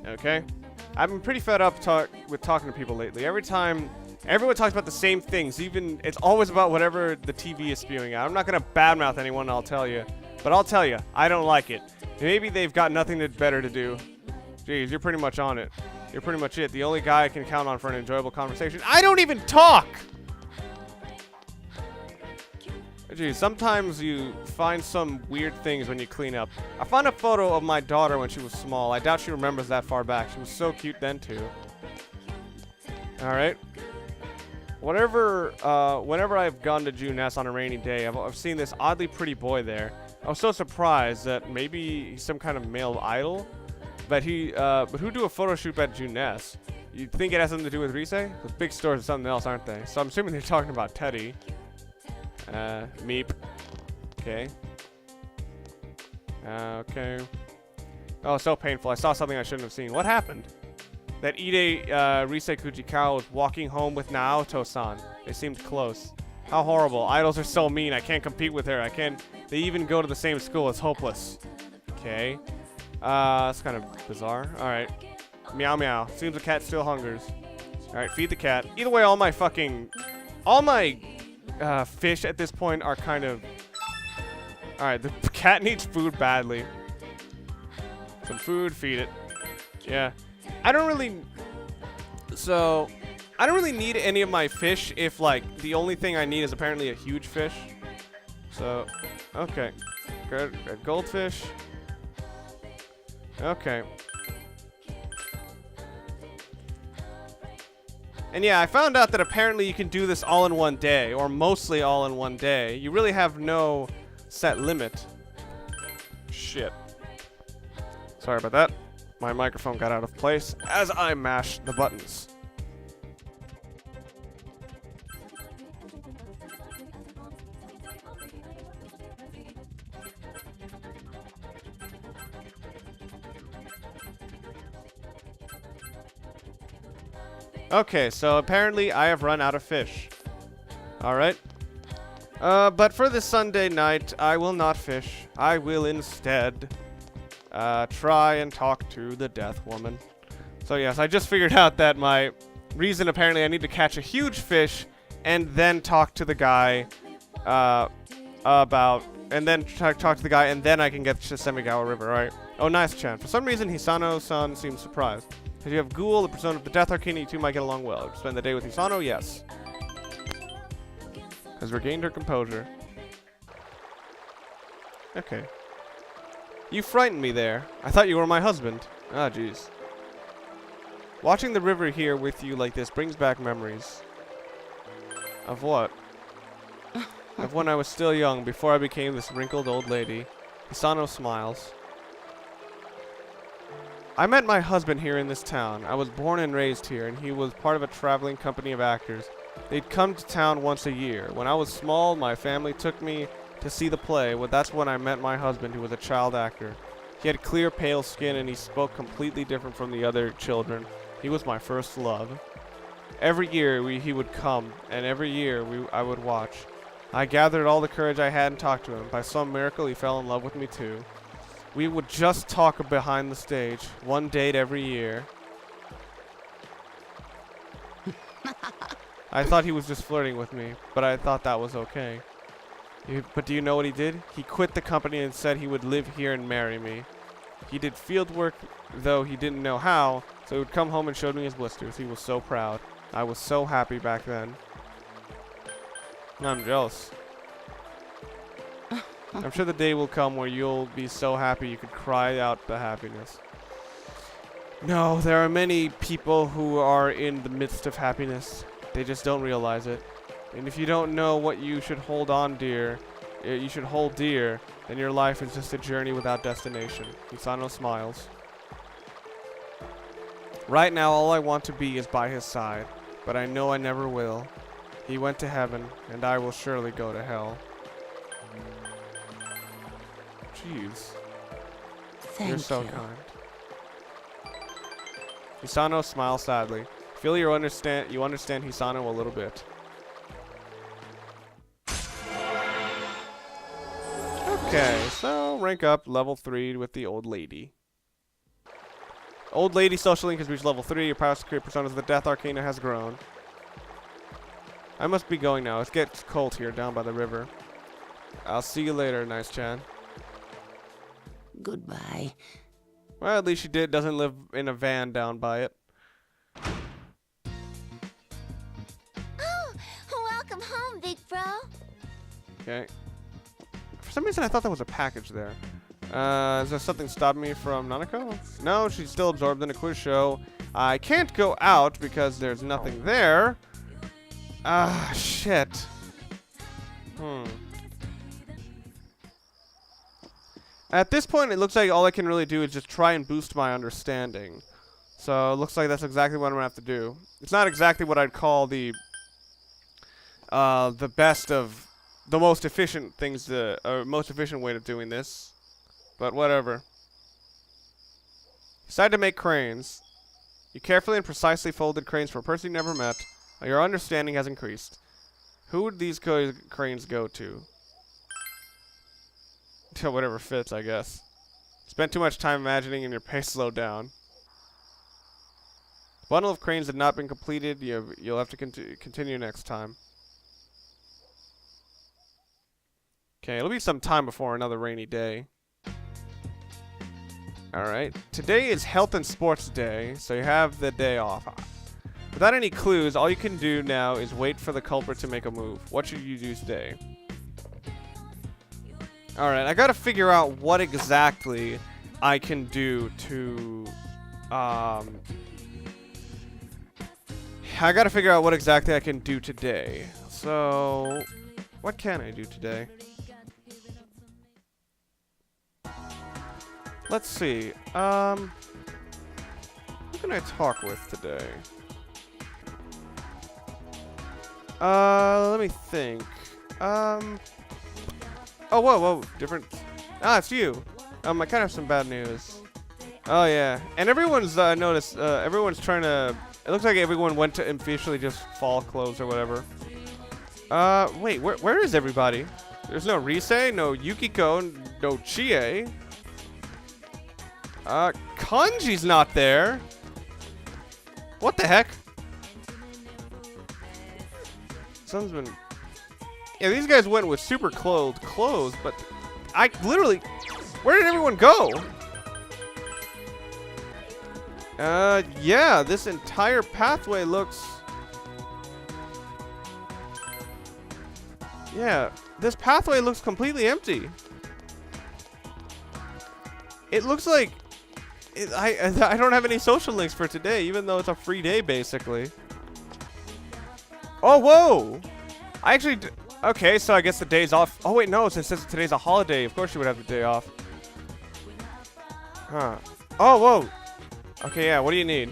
Okay? I've been pretty fed up with talking to people lately. Every time, everyone talks about the same things. Even, it's always about whatever the TV is spewing out. I'm not going to badmouth anyone, I'll tell you. But I'll tell you, I don't like it. Maybe they've got nothing better to do. Jeez, you're pretty much on it. You're pretty much it. The only guy I can count on for an enjoyable conversation. I don't even talk! Geez, sometimes you find some weird things when you clean up. I found a photo of my daughter when she was small. I doubt she remembers that far back. She was so cute then, too. Alright. Whenever I've gone to Juness on a rainy day, I've seen this oddly pretty boy there. I was so surprised that maybe he's some kind of male idol. But who do a photo shoot at Juness? You'd think it has something to do with Rise? Those big stores are something else, aren't they? So I'm assuming they're talking about Teddie. Meep. Okay. Okay. Oh, so painful. I saw something I shouldn't have seen. What happened? That Ide Rise Kujikawa was walking home with Naoto-san. They seemed close. How horrible. Idols are so mean. I can't compete with her. They even go to the same school. It's hopeless. Okay. That's kind of bizarre. Alright. Meow meow. Seems the cat still hungers. Alright, feed the cat. Either way, all my fish at this point are kind of... Alright, the cat needs food badly. Some food, feed it. Yeah. I don't really need any of my fish if, like, the only thing I need is apparently a huge fish. So, okay. Good. Goldfish. Okay. And yeah, I found out that apparently you can do this all in one day, or mostly all in one day. You really have no set limit. Shit. Sorry about that. My microphone got out of place as I mashed the buttons. Okay, so apparently I have run out of fish. Alright. But for this Sunday night, I will not fish. I will instead try and talk to the death woman. So yes, I just figured out that my reason apparently I need to catch a huge fish and then talk to the guy and then talk to the guy and then I can get to Semigawa River, right? Oh, nice, Chan. For some reason, Hisano-san seems surprised. If you have Ghoul, the persona of the Death Arcana, you two might get along well. Spend the day with Hisano? Yes. Has regained her composure. Okay. You frightened me there. I thought you were my husband. Ah, jeez. Watching the river here with you like this brings back memories. Of what? Of when I was still young, before I became this wrinkled old lady. Hisano smiles. I met my husband here in this town. I was born and raised here, and he was part of a traveling company of actors. They'd come to town once a year. When I was small, my family took me to see the play. Well, that's when I met my husband, who was a child actor. He had clear, pale skin, and he spoke completely different from the other children. He was my first love. Every year, he would come, and every year I would watch. I gathered all the courage I had and talked to him. By some miracle, he fell in love with me, too. We would just talk behind the stage, one date every year. I thought he was just flirting with me, but I thought that was okay. But do you know what he did? He quit the company and said he would live here and marry me. He did field work, though he didn't know how, so he would come home and showed me his blisters. He was so proud. I was so happy back then. I'm jealous. I'm sure the day will come where you'll be so happy you could cry out the happiness. No, there are many people who are in the midst of happiness. They just don't realize it. And if you don't know what you should hold on dear, you should hold dear, then your life is just a journey without destination. Hisano smiles. Right now, all I want to be is by his side, but I know I never will. He went to heaven, and I will surely go to hell. Jeez. You're so kind. Hisano smiles sadly. Feel you understand Hisano a little bit. Okay, so rank up level 3 with the old lady. Old lady social link has reached level 3. Your power to create personas of the Death Arcana has grown. I must be going now. It gets cold here down by the river. I'll see you later, nice Chan. Goodbye. Well, at least she doesn't live in a van down by it. Oh, welcome home, big bro. Okay. For some reason, I thought there was a package there. Is there something stopping me from Nanako? No, she's still absorbed in a quiz show. I can't go out because there's nothing there. Ah, shit. At this point, it looks like all I can really do is just try and boost my understanding. So it looks like that's exactly what I'm gonna have to do. It's not exactly what I'd call the best of the most efficient things to, or most efficient way of doing this, but whatever. Decided to make cranes. You carefully and precisely folded cranes for a person you never met. Your understanding has increased. Who would these cranes go to? To whatever fits, I guess. Spent too much time imagining and your pace slowed down. The bundle of cranes had not been completed. You'll have to continue next time. Okay, it'll be some time before another rainy day. Alright, today is Health and Sports Day, so you have the day off. Without any clues, all you can do now is wait for the culprit to make a move. What should you do today? Alright, I gotta figure out what exactly I can do to, I gotta figure out what exactly I can do today. So, what can I do today? Let's see, who can I talk with today? Let me think. Oh, whoa, different. Ah, it's you. I kind of have some bad news. Oh, yeah. And everyone's, noticed, everyone's trying to, it looks like everyone went to officially just fall clothes or whatever. Wait, where is everybody? There's no Rise, no Yukiko, no Chie. Kanji's not there. What the heck? Someone's been... Yeah, these guys went with super clothes, but I literally... Where did everyone go? Yeah, this entire pathway looks... Yeah, this pathway looks completely empty. It looks like... I don't have any social links for today, even though it's a free day, basically. Oh, whoa! I actually... Okay, so I guess the day's off. Oh, wait, no, since today's a holiday, of course you would have the day off. Huh. Oh, whoa! Okay, yeah, what do you need?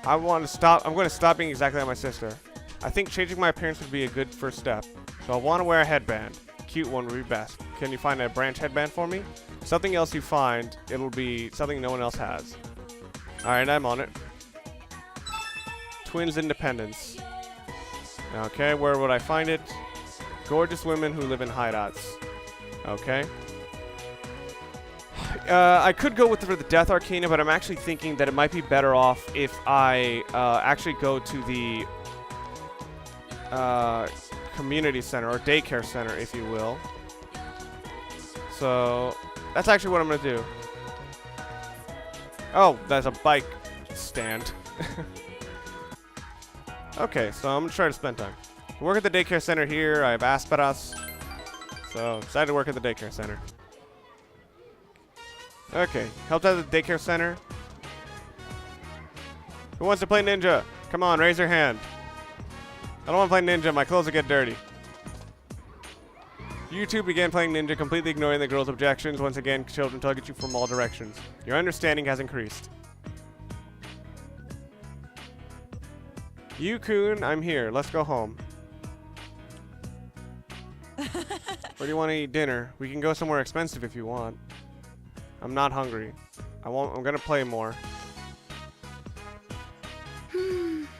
I want to stop... I'm going to stop being exactly like my sister. I think changing my appearance would be a good first step. So I want to wear a headband. Cute one would be best. Can you find a branch headband for me? Something else you find, it'll be something no one else has. Alright, I'm on it. Twins Independence. Okay, where would I find it? Gorgeous women who live in hideouts. Okay. I could go with for the Death Arcana, but I'm actually thinking that it might be better off if I actually go to the community center, or daycare center, if you will. So, that's actually what I'm going to do. Oh, there's a bike stand. Okay, so I'm going to try to spend time. I work at the daycare center here. I have Asperas. So, decided to work at the daycare center. Okay, helped out at the daycare center. Who wants to play ninja? Come on, raise your hand. I don't want to play ninja. My clothes will get dirty. You two began playing ninja, completely ignoring the girl's objections. Once again, children tug at you from all directions. Your understanding has increased. Yu-kun, I'm here. Let's go home. Where do you want to eat dinner? We can go somewhere expensive if you want. I'm not hungry. I'm gonna play more.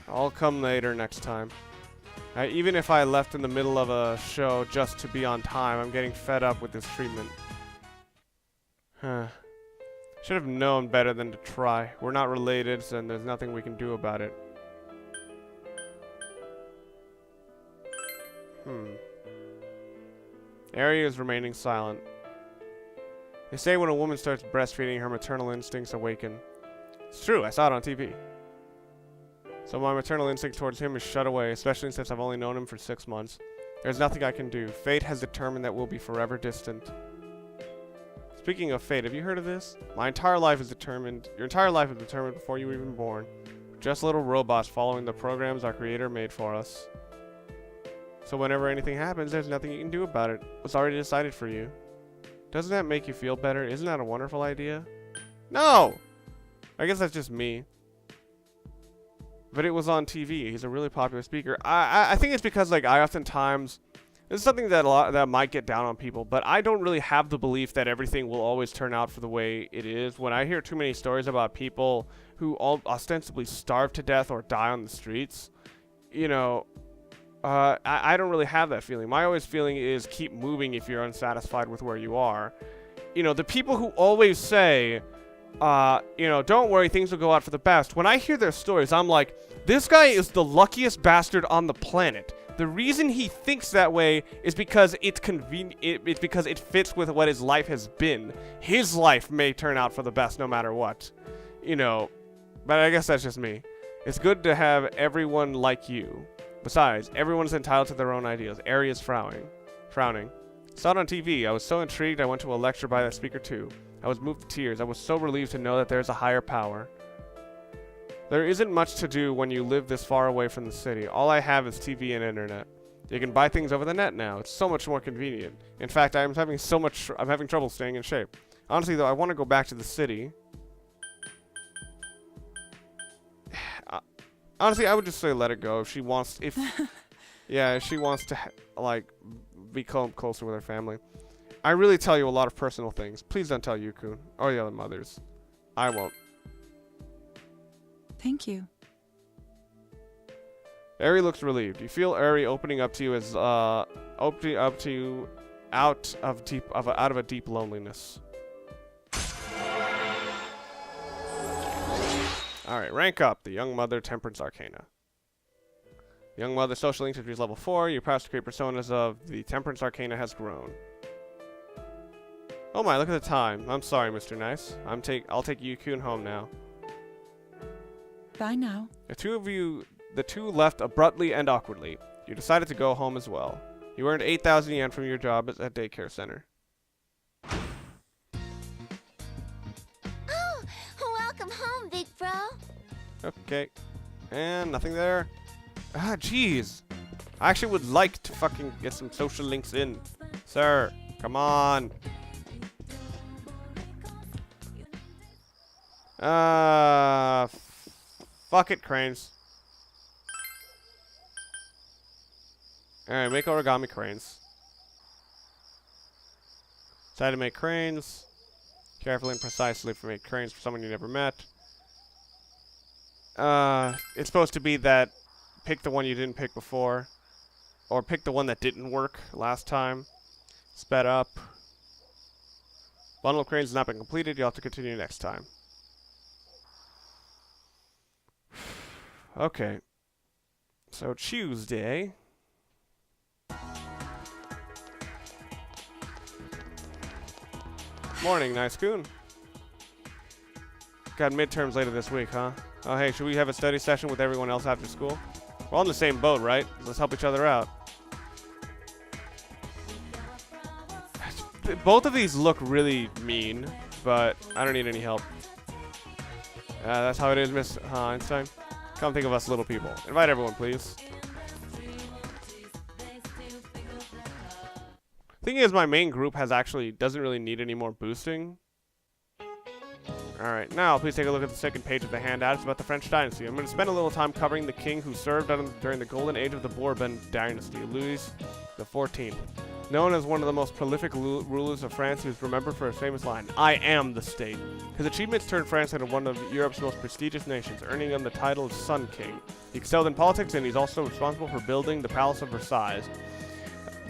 I'll come later next time. Even if I left in the middle of a show just to be on time, I'm getting fed up with this treatment. Huh. Should have known better than to try. We're not related, so there's nothing we can do about it. Ari is remaining silent. They say when a woman starts breastfeeding, her maternal instincts awaken. It's true, I saw it on TV. So my maternal instinct towards him is shut away, especially since I've only known him for 6 months. There's nothing I can do. Fate has determined that we'll be forever distant. Speaking of fate, have you heard of this? My entire life is determined. Your entire life is determined before you were even born. Just little robots following the programs our creator made for us. So whenever anything happens, there's nothing you can do about it. It's already decided for you. Doesn't that make you feel better? Isn't that a wonderful idea? No! I guess that's just me. But it was on TV. He's a really popular speaker. I think it's because, like, I oftentimes... This is something that might get down on people, but I don't really have the belief that everything will always turn out for the way it is. When I hear too many stories about people who ostensibly starve to death or die on the streets, you know... I don't really have that feeling. My always feeling is keep moving if you're unsatisfied with where you are. You know, the people who always say, you know, don't worry, things will go out for the best. When I hear their stories, I'm like, this guy is the luckiest bastard on the planet. The reason he thinks that way is because it's convenient. It's because it fits with what his life has been. His life may turn out for the best no matter what. You know, but I guess that's just me. It's good to have everyone like you. Besides, everyone's entitled to their own ideas. Ari is frowning. Saw it on TV. I was so intrigued I went to a lecture by that speaker too. I was moved to tears. I was so relieved to know that there's a higher power. There isn't much to do when you live this far away from the city. All I have is TV and internet. You can buy things over the net now. It's so much more convenient. In fact, I'm having trouble staying in shape. Honestly though, I want to go back to the city. Honestly, I would just say let it go if she wants. Yeah, if she wants to like become closer with her family. I really tell you a lot of personal things. Please don't tell Yukun or the other mothers. I won't. Thank you. Ari looks relieved. You feel Ari opening up to you as opening up to you out of a deep loneliness. Alright, rank up. The Young Mother Temperance Arcana. Young Mother social link to reach level 4. Your powers to create personas of the Temperance Arcana has grown. Oh my, look at the time. I'm sorry, Mr. Nice. I'll take Yukun home now. Bye now. The two left abruptly and awkwardly. You decided to go home as well. You earned 8,000 yen from your job at a daycare center. Welcome home, big bro. Okay. And nothing there. Ah, jeez. I actually would like to fucking get some social links in. Sir, come on. Fuck it, cranes. Alright, make origami cranes. Decide to make cranes. Carefully and precisely for make cranes for someone you never met. It's supposed to be that pick the one you didn't pick before. Or pick the one that didn't work last time. Sped up. Bundle of cranes has not been completed. You'll have to continue next time. Okay. So Tuesday. Morning, nice coon. Got midterms later this week, huh? Oh, hey, should we have a study session with everyone else after school? We're all in the same boat, right? Let's help each other out. Both of these look really mean, but I don't need any help. That's how it is, Miss Einstein. Come think of us little people. Invite everyone, please. Thing is, my main group doesn't really need any more boosting. Alright, now please take a look at the second page of the handout. It's about the French dynasty. I'm going to spend a little time covering the king who served during the golden age of the Bourbon dynasty, Louis XIV. Known as one of the most prolific rulers of France, he was remembered for his famous line, "I am the state." His achievements turned France into one of Europe's most prestigious nations, earning him the title of Sun King. He excelled in politics, and he's also responsible for building the Palace of Versailles.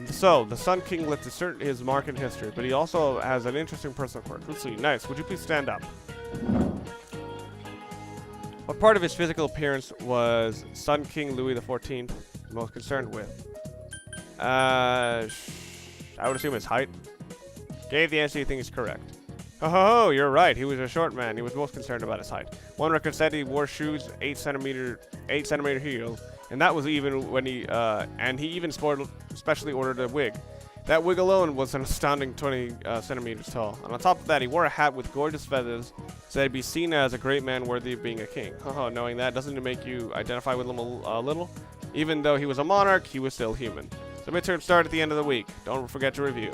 So, the Sun King left his mark in history, but he also has an interesting personal quirk. Let's see. Nice. Would you please stand up? What part of his physical appearance was Sun King Louis XIV most concerned with? I would assume his height. Gave the answer you think is correct. Oh, you're right. He was a short man. He was most concerned about his height. One record said he wore shoes 8 centimeter heels, and that was even when he even specially ordered a wig. That wig alone was an astounding 20 centimeters tall. And on top of that, he wore a hat with gorgeous feathers, so he'd be seen as a great man worthy of being a king. Knowing that, doesn't it make you identify with him a little? Even though he was a monarch, he was still human. So midterms start at the end of the week. Don't forget to review.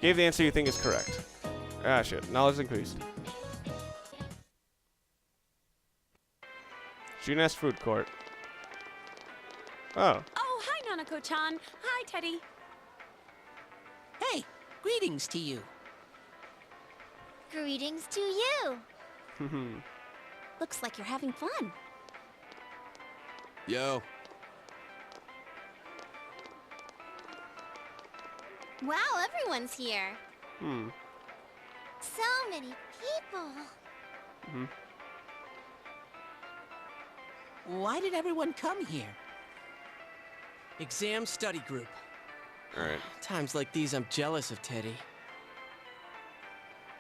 Gave the answer you think is correct. Ah, shit. Knowledge increased. Junes Food Court. Oh. Oh, hi, Nanako-chan. Hi, Teddie. Hey, greetings to you. Greetings to you. Looks like you're having fun. Yo. Wow, everyone's here. So many people. Why did everyone come here? Exam study group. Alright. Times like these, I'm jealous of Teddie.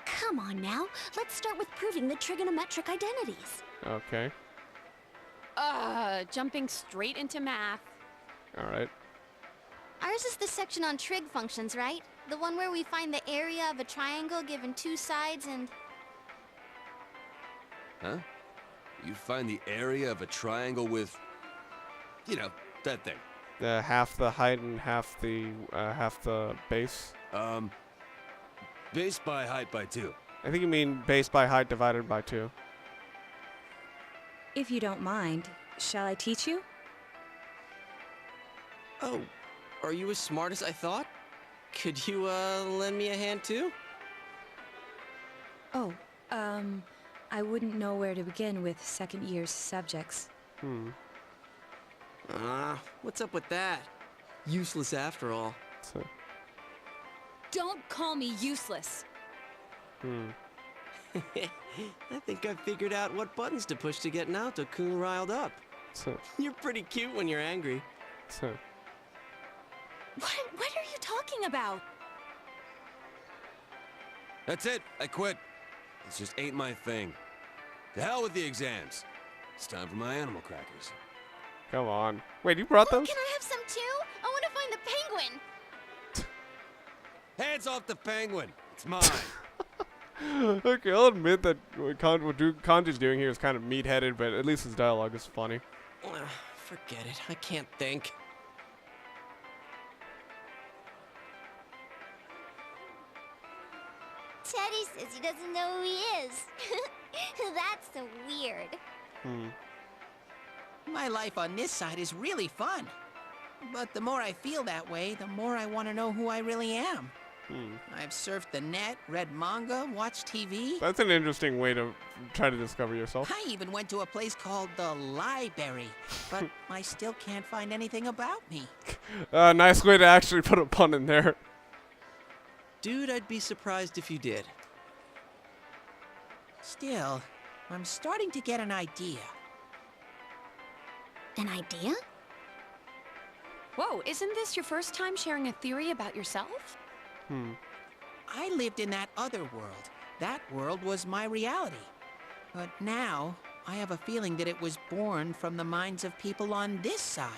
Come on now. Let's start with proving the trigonometric identities. Okay. Jumping straight into math. Alright. Ours is the section on trig functions, right? The one where we find the area of a triangle given two sides and... Huh? You find the area of a triangle with, you know, that thing. Half the height and half the base. Base by height by 2. I think you mean base by height divided by 2. If you don't mind, shall I teach you? Oh, are you as smart as I thought? Could you, lend me a hand too? Oh, I wouldn't know where to begin with second year subjects. What's up with that? Useless after all. So, Don't call me useless. I think I figured out what buttons to push to get Naoto-kun riled up. so, You're pretty cute when you're angry. so. What are you talking about? That's it. I quit. This just ain't my thing. To hell with the exams. It's time for my animal crackers. Come on. Wait, you brought those? Can I have some too? I want to find the penguin. Hands off the penguin. It's mine. Okay, I'll admit that what Kanji's doing here is kind of meat-headed, but at least his dialogue is funny. Forget it. I can't think. Teddie says he doesn't know who he is. That's so weird. My life on this side is really fun. But the more I feel that way, the more I want to know who I really am. I've surfed the net, read manga, watched TV. That's an interesting way to try to discover yourself. I even went to a place called the Library, but I still can't find anything about me. Nice way to actually put a pun in there. Dude, I'd be surprised if you did. Still, I'm starting to get an idea. An idea? Whoa, isn't this your first time sharing a theory about yourself? I lived in that other world. That world was my reality. But now, I have a feeling that it was born from the minds of people on this side.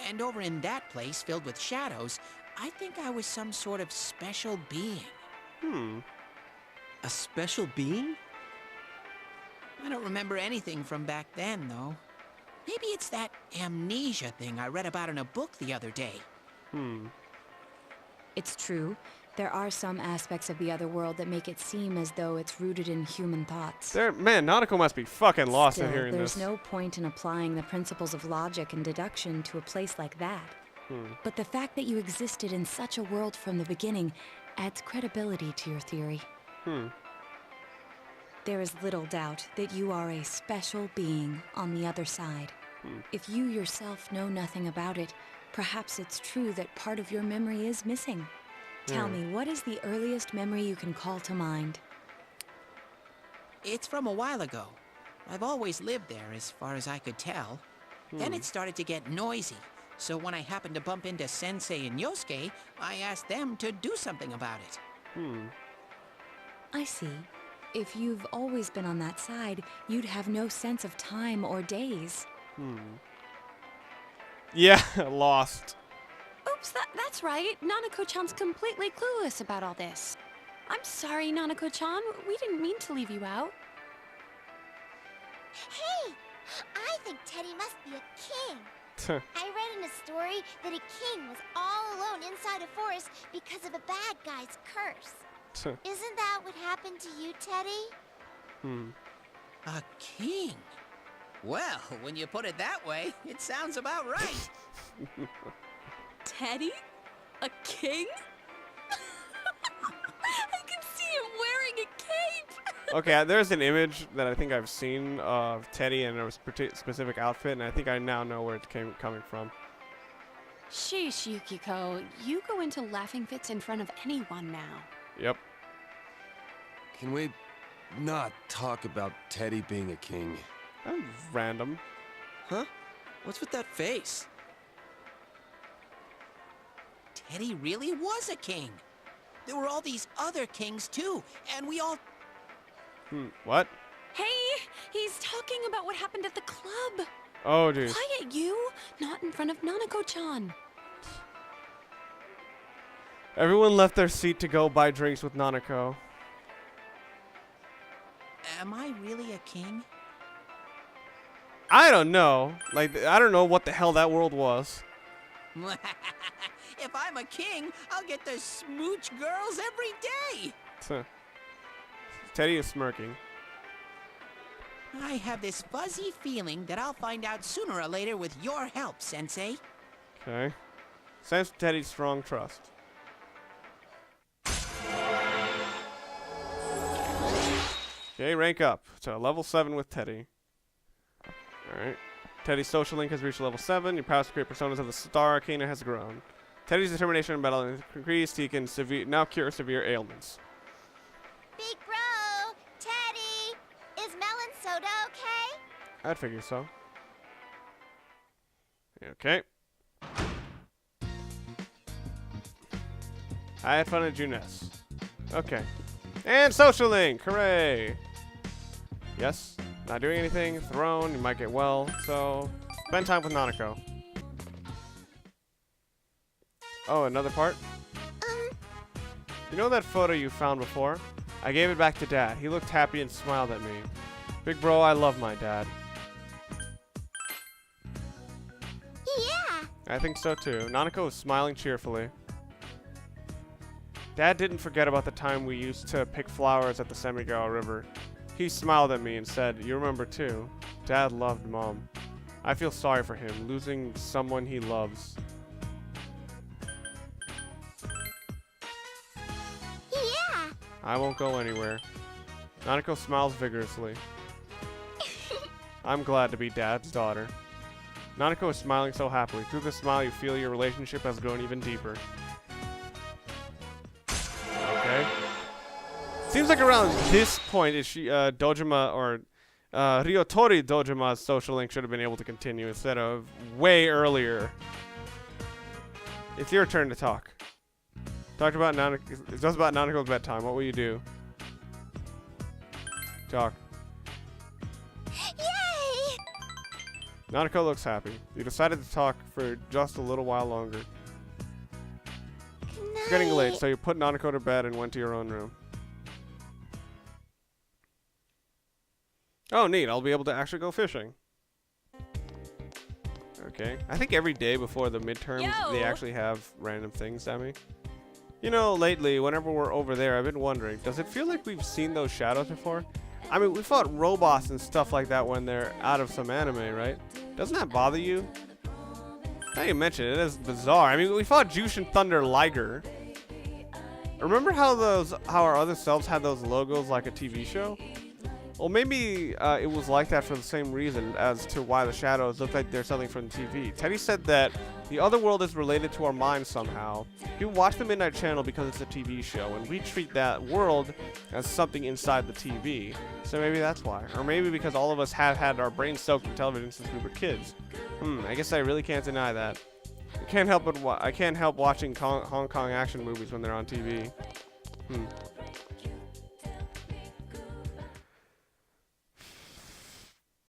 And over in that place filled with shadows, I think I was some sort of special being. A special being? I don't remember anything from back then, though. Maybe it's that amnesia thing I read about in a book the other day. It's true. There are some aspects of the other world that make it seem as though it's rooted in human thoughts. Man, Nanako must be fucking lost in Still, hearing there's this. no point in applying the principles of logic and deduction to a place like that. But the fact that you existed in such a world from the beginning adds credibility to your theory. There is little doubt that you are a special being on the other side. If you yourself know nothing about it, Perhaps it's true that part of your memory is missing. Tell me, what is the earliest memory you can call to mind? It's from a while ago. I've always lived there, as far as I could tell. Then it started to get noisy. So when I happened to bump into Sensei and Yosuke, I asked them to do something about it. I see. If you've always been on that side, you'd have no sense of time or days. Yeah, lost. Oops, that's right. Nanako-chan's completely clueless about all this. I'm sorry, Nanako-chan. We didn't mean to leave you out. Hey, I think Teddie must be a king. I read in a story that a king was all alone inside a forest because of a bad guy's curse. Isn't that what happened to you, Teddie? A king? Well, when you put it that way, it sounds about right. Teddie? A king? I can see him wearing a cape! Okay, there's an image that I think I've seen of Teddie in a specific outfit, and I think I now know where it's coming from. Sheesh, Yukiko. You go into laughing fits in front of anyone now. Yep. Can we not talk about Teddie being a king? That was random. Huh? What's with that face? Teddie really was a king. There were all these other kings, too, and we all... What? Hey, he's talking about what happened at the club. Oh, dude. Quiet, you! Not in front of Nanako-chan. Everyone left their seat to go buy drinks with Nanako. Am I really a king? I don't know. Like, I don't know what the hell that world was. If I'm a king, I'll get to smooch girls every day. Teddie is smirking. I have this fuzzy feeling that I'll find out sooner or later with your help, Sensei. Okay. Sense Teddie's strong trust. Okay, rank up to level 7 with Teddie. Alright. Teddie's social link has reached level 7. Your powers to create personas of the Star Arcana has grown. Teddie's determination in battle has increased. He can now cure severe ailments. Big bro, Teddie, is melon soda okay? I'd figure so. Okay. I had fun at Junes. Okay. And social link! Hooray! Yes. Not doing anything. Throne. You might get well. So, spend time with Nanako. Oh, another part? You know that photo you found before? I gave it back to Dad. He looked happy and smiled at me. Big bro, I love my dad. Yeah. I think so too. Nanako was smiling cheerfully. Dad didn't forget about the time we used to pick flowers at the Semigawa River. He smiled at me and said, "You remember too." Dad loved Mom. I feel sorry for him, losing someone he loves. Yeah. I won't go anywhere. Nanako smiles vigorously. I'm glad to be Dad's daughter. Nanako is smiling so happily. Through the smile, you feel your relationship has grown even deeper. Okay. Seems like around this point, is Dojima or Ryotori Dojima's social link should have been able to continue instead of way earlier. It's your turn to talk. Talked about Nanako. It's just about Nanako's bedtime. What will you do? Talk. Yay! Nanako looks happy. You decided to talk for just a little while longer. Good It's getting late, night. so you put Nanako to bed and went to your own room. Oh, neat. I'll be able to actually go fishing. Okay. I think every day before the midterms, they actually have random things, Sammy. You know, lately, whenever we're over there, I've been wondering, does it feel like we've seen those shadows before? I mean, we fought robots and stuff like that when they're out of some anime, right? Doesn't that bother you? Now you mention it, it is bizarre. I mean, we fought Jushin Thunder Liger. Remember how our other selves had those logos like a TV show? Well, maybe it was like that for the same reason as to why the shadows look like they're something from the TV. Teddie said that the other world is related to our minds somehow. People watch the Midnight Channel because it's a TV show, and we treat that world as something inside the TV. So maybe that's why. Or maybe because all of us have had our brains soaked in television since we were kids. I guess I really can't deny that. I can't help watching Hong Kong action movies when they're on TV.